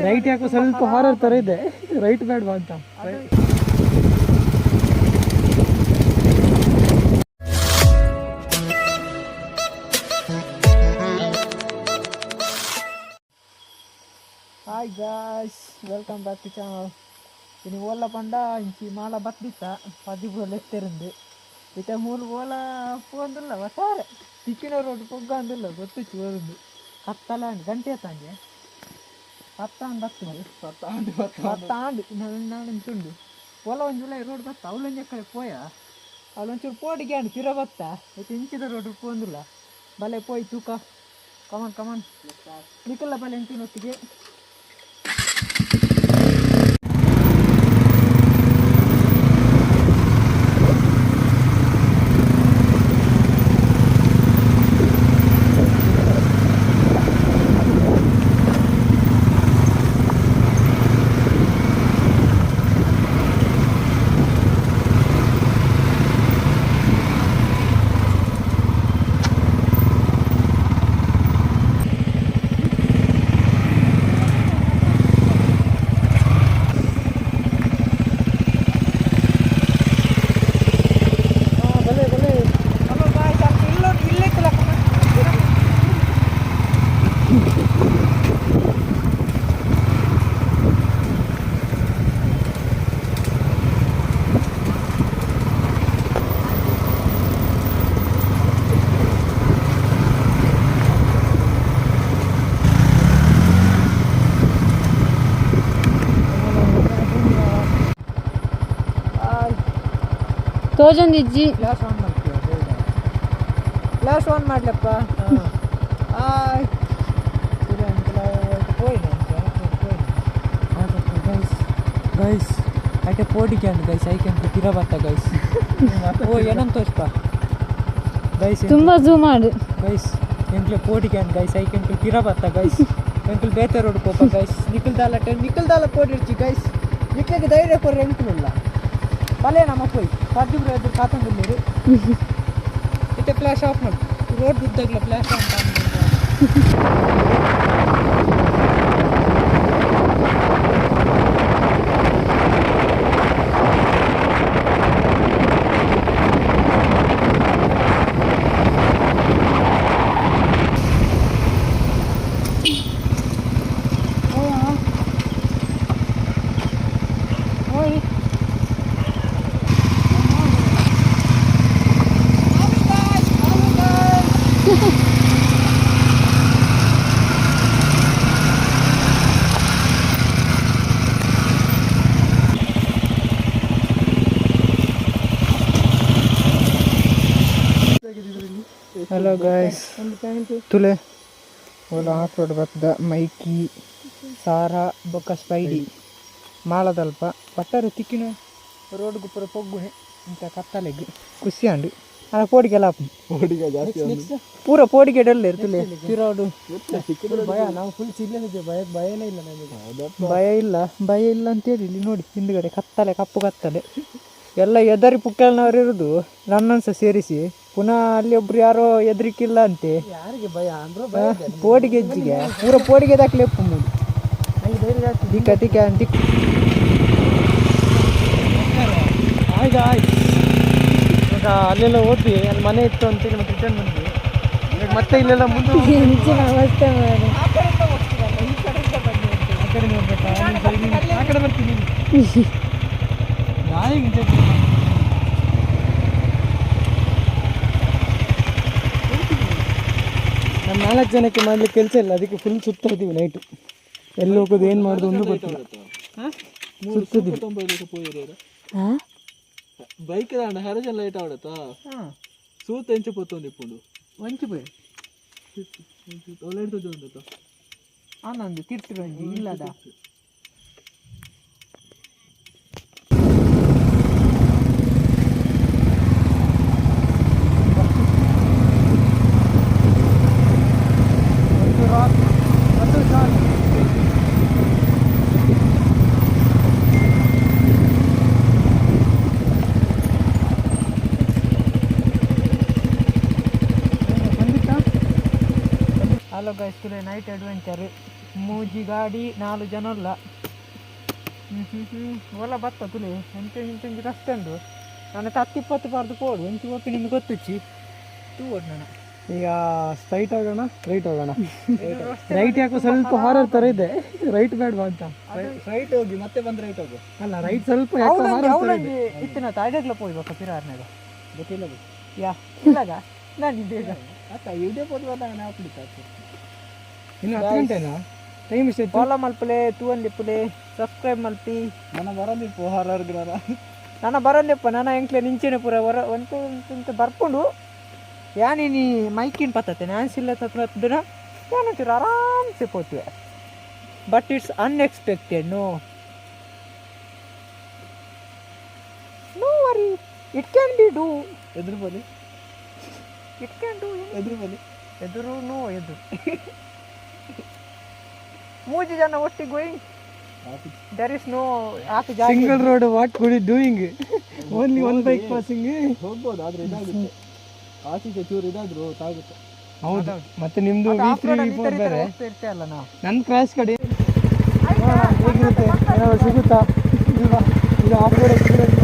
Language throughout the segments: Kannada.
ರೈಟ್ ಯಾಕೋ ಸ್ವಲ್ಪ ಹಾರರ್ ಥರ ಇದೆ, ರೈಟ್ ಬೇಡವಾ ಅಂತ. Hi guys, welcome back to channel. Ini bola panda inci mala bat bisa, padi bola letterundi. Kita mulu bola pondula watare. Tikina road pogandula gottu churundi. Kattalan gante tanje. Pattan battuni. Pattan nan tundu. Bola onjula road batta avlanja kale poya. Avlonchur podige and kira batta. Itu inchida road pondula. Bale poi tuka. Come on. Nikalla bale intino tige. ತೋಜೊಂದಿಜ್ಜಿ ಫ್ಲಾಶ್ ಆನ್ ಮಾಡ್ಲಪ್ಪ. ಗೈಸ್ ಐಟೆ ಪೋಡಿಕೆ ಅಂಡ್ ಗೈಸ್ ಐಕೆಂಟು ತಿರಬತ್ತ ಗೈಸ್. ಓ ಏನಂತ ತೋರಿಸ್ಪ ಗೈಸ್, ತುಂಬ ಝೂಮ್ ಮಾಡು ಗೈಸ್. ಎಂಕ್ಲೆ ಪೋಡಿಕೆ ಅಂಡ್ ಗೈಸ್ ಐಕೆಂಟು ತಿರಬತ್ತ ಗೈಸ್. ಎಂಕ್ಲು ಬೇತೆ ರೋಡ್ ಕೋಪ ಗೈಸ್. ನಿಖಲ್ದಾಲ ಪೋಡಿರ್ಚಿ ಗೈಸ್. ನಿಕ್ಲಿಗೆ ಧೈರ್ಯ ಕೊರ್ರೆ ಎಂಕ್ಲಿಲ್ಲ ಬಲೆ ನಮ್ಮ ಪೋಯ್ ಪದ್ದಿಬ್ರು ಎದುರು ಕಾತಂದಿಲ್ಲರು. ಇತ್ತೆ ಫ್ಲಾಶ್ ಆಫ್ ಮಾಡಿ ರೋಡ್ ಬಿದ್ದಾಗಲ ಫ್ಲಾಶ್ ಆನ್ ಹಲೋ ಗಾಯ್ಸ್, ತುಲೆ ಓಲ ಆಫ್ ರೋಡ್ ಬರ್ತದ ಮೈಕಿ ಸಾರಾ ಬೊಕ್ಕ ಸ್ಪೈಡಿ ಮಾಳದಲ್ಪ ಬಟ್ಟರೆ ತಿಕ್ಕಿನ ರೋಡ್ ಗುಪ್ಪರ ಪೊಗ್ಗುನೆ ಇಂಥ ಕತ್ತಲೆಗ್ ಖುಷಿ ಅಂಡು ಅಲ್ಲ ಪೋಡಿಗೆಲ್ಲ ಪೂರ ಪೋಡಿಗೆ ಡಲ್ ಇರ್ತಲೆ ತಿರೋಡು ಭಯ. ನಾವು ಫುಲ್ ಚಿಲ್ಲನಿದ್ದೆ, ಭಯನೇ ಇಲ್ಲ ನಮಗೆ. ಭಯ ಇಲ್ಲ ಅಂತೇಳಿ ಇಲ್ಲಿ ನೋಡಿ ಹಿಂದ್ಗಡೆ ಕತ್ತಲೆ, ಕಪ್ಪು ಕತ್ತಲೆ ಎಲ್ಲ ಎದರಿ ಪುಕ್ಕಲ್ನವ್ರು ಇರೋದು ನನ್ನನ್ಸ ಸೇರಿಸಿ. ಪುನಃ ಅಲ್ಲಿ ಒಬ್ರು ಯಾರೋ ಎದ್ರಿಕಿಲ್ಲ ಅಂತೆ. ಯಾರಿಗೆ ಭಯ ಅಂದ್ರೆ ಪೋಡಿಗೆ ಹೆಜ್ಜಿಗೆ ಪೂರ ಪೋಡಿಗೆ ದಾಖಲೆ ಎಪ್ಪು ಮೂಡಿ ದಿಕ್ಕ ಅಂತಿಕ್. ಆಯ್ತು ಇವಾಗ ಅಲ್ಲೆಲ್ಲ ಹೋದ್ವಿ, ಅಲ್ಲಿ ಮನೆ ಇತ್ತು ಅಂತೇಳಿ ಮತ್ತೆ ರಿಟರ್ನ್ ಬಂದ್ವಿ. ಇವಾಗ ಮತ್ತೆ ಇಲ್ಲೆಲ್ಲ ಮುಂದೆ ಆ ಕಡೆ ಬರ್ತೀನಿ. ನಮ್ಮ 4 ಜನಕ್ಕೆ ಮಾಡ್ಲಿಕ್ಕೆ ಕೆಲಸ ಇಲ್ಲ, ಅದಕ್ಕೆ ಫುಲ್ ಸುತ್ತಿದ್ದೀವಿ ನೈಟು. ಎಲ್ಲಿ ಹೋಗೋದು ಏನು ಮಾಡೋದು ಒಂದು ಗೊತ್ತಿಲ್ಲ. ಸುತ್ತಿದ್ದೀವಿ ಬೈಕ್ ಹರಜನ್ ಲೈಟ್ ಆಡತ್ತ ಸೂತ್ ಎಂಚು ಪೊತ್ತೊಂದು ಇಪ್ಪುಂಡು ಒಂಚು ಬೈ ಲೈಟ್ ತೋಜೊಂದತ್ತ ಆನಂದು ತಿರ್ತಿರಂಜಿ ಇಲ್ಲದ ಹಲೋ ಗೈಸ್, ತುಲೆ ನೈಟ್ ಅಡ್ವೆಂಚರ್. ಮೂಜಿ ಗಾಡಿ 4 ಜನ ಅಲ್ಲ. ಒಲ್ಲ ಬತ್ತ ತುಲೆ ಎಂಟು ರಸ್ತೆ ಉಂಡು. ನಾನು 10-20 ಪಾರ್ದು ಕೋಡು ಎಂಚು ಒಪ್ಪಿ ನಿಮ್ಗೆ ಗೊತ್ತಿಚ್ಚಿ ತೂವಡ್ ನಾನು. ಈಗ ಸ್ಟ್ರೈಟ್ ಹೋಗೋಣ, ರೈಟ್ ಹೋಗೋಣ. ರೈಟ್ ಯಾಕೋ ಸ್ವಲ್ಪ ಹಾರರ್ ಥರ ಇದೆ, ರೈಟ್ ಬೇಡವಾ ಅಂತ. ರೈಟ್ ಹೋಗಿ ಮತ್ತೆ ಬಂದು ರೈಟ್ ಹೋಗು. ಅಲ್ಲ ರೈಟ್ ಸ್ವಲ್ಪ ಯಾಕೋ ಹಾರರ್ ಥರ ಇದೆ. ಇತ್ತಿನ ತಾಯ್ಡಗ್ಲ ಪೋಯ್ಬೇಕ ಪಿರಾರ್ನಾಗ ಗೊತ್ತಿಲ್ಲ ಯಾ ಇಲ್ಲಾಗ ನಾನು ಬೇಗ ಆತ ವಿಡಿಯೋ ಫೋಟೋ ಬಂದಾಗ ನಾವು ಕುಡಿತಾ ಇನ್ನು 10 ಗಂಟೆನಾ ಟೈಮ್ ಇಷ್ಟ? ಫಾಲೋ ಮಲ್ಪಲೆ ತೂವನ್ಲಿಪ್ಪಲೆ ಸಬ್ಸ್ಕ್ರೈಬ್ ಮಲ್ಪಿ. ನನ್ನ ಬರಲಿಪ್ಪ ಹಾರರ್ಗ್ರಾರ ನನ್ನ ಬರೋದಪ್ಪ ನನ್ನ ಎಂಕ್ಲೆ ನಿಂಚೆನೆ ಪೂರ ಒಂದು ಬರ್ಕೊಂಡು ಯಾನಿ ಮೈಕಿನ ಪತ್ತತೆ ನ್ಯಾನ್ಸಿಲ್ಲ ತತ್ರ ಯಾನಂತೀರ ಆರಾಮ್ಸೆ ಪೋತಿವೆ. But it's unexpected. No worry, it can be do. ಎದುರು ಬಲಿ, ಇಟ್ ಕ್ಯಾನ್ ಡೂ. ಎದುರು ಬಲಿ, ಎದುರು ಎದುರು 3 ಜನ ಒಟ್ಟಿಗೆ going. There is no single road. What could you doing? Only one bike passing. ಹೋಗ್ಬೋದು, ಆದ್ರೆ ಇದಾಗುತ್ತೆ. ಆಚೀಚೆ ಚೂರು ಇದಾದ್ರು ತಾಗುತ್ತೆ. ಹೌದು, ಮತ್ತೆ ನಿಮ್ದು V3 V4 ಬೇರೆ. ಅಲ್ಲ ನಾವು ನನ್ನ ಕ್ರಾಶ್ ಕಡೆ ಹೇಗಿರುತ್ತೆ, ಏನಾದ್ರು ಸಿಗುತ್ತಾ? ಇದು ಆಫ್ ರೋಡ್ ಎಕ್ಸ್ಪೀರಿಯನ್ಸ್.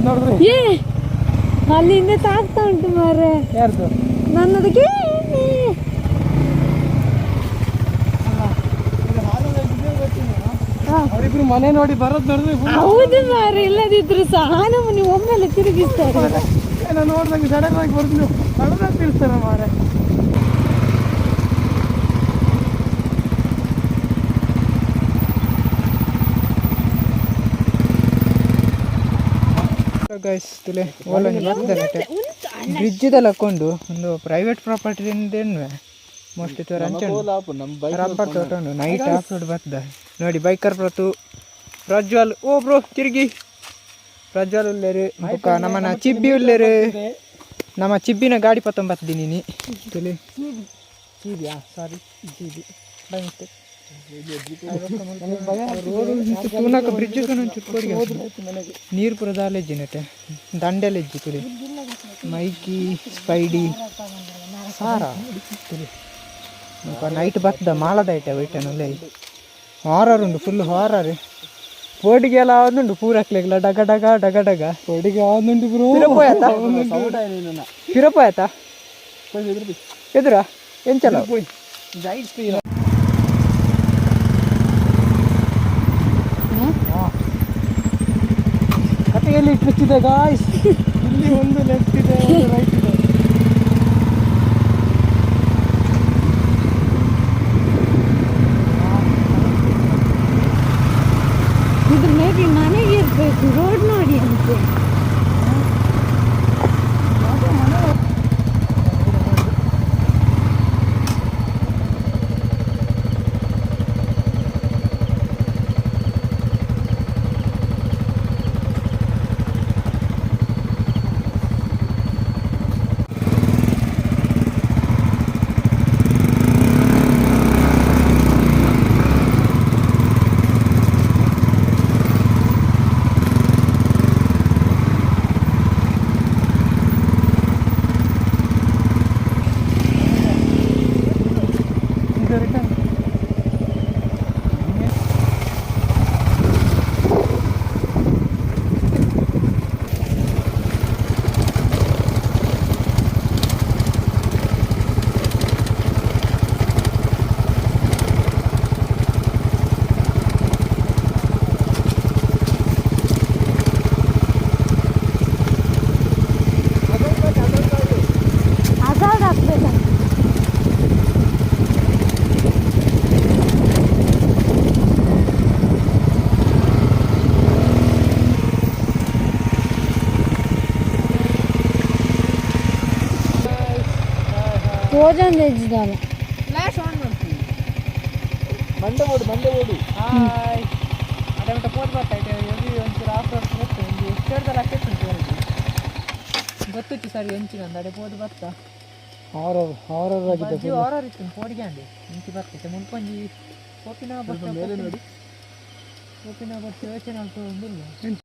ನೋಡಿದ್ರೆ ಏ ಅಲ್ಲಿಂದ ತಾಗ್ತಾ ಉಂಟು ಮಾರೆ. ಯಾರ್ದು? ನನ್ನದಕ್ಕೆ ಅವರಿಬ್ರು ಮನೆ ನೋಡಿ ಬರೋದು ನೋಡಿದ್ರೆ ಹೌದು ಮಾರೆ. ಇಲ್ಲದಿದ್ರು ಸಹ ನೀವು ಒಮ್ಮೆಲೆ ತಿರುಗಿಸ್ತಾರೆ. ನಾನು ನೋಡ್ದಂಗೆ ಸಡನ್ ಆಗಿ ಬರ್ದು ಸಡನ್ ಆಗಿ ತಿಳಿಸ್ತಾರೆ ಮಾರೆ. ಗೈಸ್ ತುಲೆ ಓಲನಿ ಬರ್ತದೆ ಬ್ರಿಡ್ಜಿದೆಲ್ಲ ಹಾಕೊಂಡು ಒಂದು ಪ್ರೈವೇಟ್ ಪ್ರಾಪರ್ಟಿಯಿಂದ ಮೋಸ್ಟ್ಲಿ ತೋರ ಅಂಚೆ ರಬ್ಬರ್ ತೋಟ ಉಂಡು. ನೈಟ್ ಆಫ್ ರೋಡ್ ಬರ್ತದೆ ನೋಡಿ. ಬೈಕರ್ ಪ್ರತು ಪ್ರಜ್ವಲ್ ಓ ಬ್ರೋ ತಿರುಗಿ ಪ್ರಜ್ವಲ್ ಉಳ್ಳೇರು ಬೊಕ್ಕ ನಮ್ಮನ ಚಿಬ್ಬಿ ಉಳ್ಳೇರು. ನಮ್ಮ ಚಿಬ್ಬಿನ ಗಾಡಿ ಪತ್ತೊಂಬತ್ತು ನೀನಿ ತುಲೆ ಚೀಬಿಯಾ ಸಾರಿ ಚೀಬಿ ಬೈ ಮಿಸ್ಟೇಕ್. ತೂನಕ ಬ್ರಿಡ್ಜ್ ಚುಟ್ಕೋಡಿ ನೀರು ಪುರ ದಾಲೆಜ್ಜಿನಟೆ ದಂಡೆಲೆಜ್ಜಿ ತುಳಿ ಮೈಕಿ ಸ್ಪೈಡಿ ಸಾರಾ ತುಳಿ ನೈಟ್ ಬರ್ತದ ಮಾಲದ ಐಟೆ ವೈಟನಲ್ಲೇ ಹಾರರ್ ಉಂಡು ಫುಲ್ ಹಾರರ್. ಬೋಡಿಗೆಲ್ಲ ಆದುಂಡು ಪೂರಕ್ಲೆಗ್ಲ ಡಗ ಡಗ ಡಗ ಡಗ ಒಡಿಗೆ ಆದುಂಟು ಬ್ರೋ. ಪಿರಪಾಯತ ಎದುರ ಎಂಚಲ ಕಥೆಯಲ್ಲಿ ಇಟ್ಟಿದೆ ಗಾಯ್ಸ್. ಇಲ್ಲಿ ಒಂದು ಲೆಫ್ಟ್ ಇದೆ, ಒಂದು ರೈಟ್ ಇದೆ. ಇದು ಮೇಬಿ ಮನೆಗೆ ಇರಬೇಕು, ರೋಡ್ ನೋಡಿ ಅಂತೆ. ತೋಜಂದು ಹೆಜ್ಜಿದಲ್ಲ ಫ್ಲಾಶ್ ಆನ್ ಮಾಡ್ತೀವಿ ಮಂಡೆ ಓಡು ಹಾಯ್ ಅದೇ ಮಟ್ಟ ಪೋದ್ ಬರ್ತಾಯಿದೆ ಯೋಗಿ ಒಂಚೂರು ಆಫ್ ರೋಡ್ ಗೊತ್ತು ಒಂದು ಎಷ್ಟೇಳ್ದಲ್ಲ ಅಷ್ಟೇ ಗೊತ್ತಿತ್ತು ಸರಿ ಹೆಂಚಿನ ಅಡೆ ಪೋದು ಬರ್ತಾ ಹಾರರ್ ಆಗಿದೆ ಬಜ್ಜಿ ಹಾರರ್ ಇತ್ತು ಪೋಡಿಗೆ ಅಂಡಿ ಹೆಂಚಿ ಬರ್ತಿತ್ತು ಮುನ್ಕೊಂಜಿ ಓಪಿನ ಬಸ್ ಮೇಲೆ ನೋಡಿ ಓಪಿನ ಬಸ್ ಯೋಚನೆ ಆಗ್ತದೆ